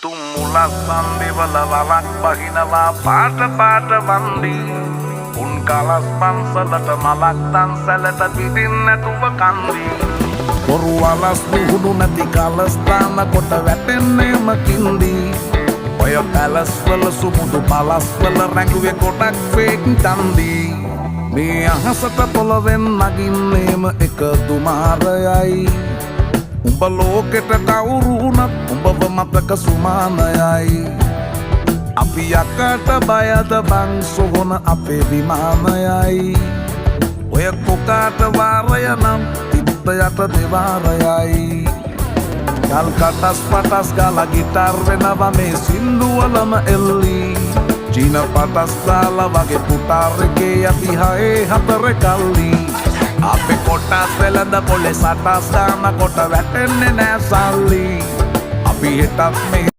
තුම්මුලස් සම්බිවල වලක් බහිනවා පාට පාට වන්දි උන් කලස් පන්සලට මලක් තන්සලට පිටින් නැතුව කන්දි බොරු වලස් නිහුණු නැති කලස්ථාන කොට වැටෙන්නේම කින්දි ඔය පැලස් වල සුමුදු පලස් වල රැඟුවේ කොටක් ෆේක් තන්දි මේ අහසට පොළවෙන් නගින්නේම එක දුමාරයයි උඹ ලෝකෙට කවුරු වුණත් උඹව මතක සුමානයයි අපි යකට බයද බං සොහොන අපේ විමානයයි ඔය කොකාට වාරය නම් තිත්ත යට දෙවාරයයි ගල් කටස් පටස් ගාලා ගිටාර් වෙනවා මේ සින්දුවලම එල්ලි චීන පටස් දාලා වගේ පුටාර් එකේ යටි හයේ හතර කල්ලි අපේ කොටස් වෙලඳ පොලේ සටස් දාන කොට වැටෙන්නේ නෑ සල්ලි අපි හිටත් මේ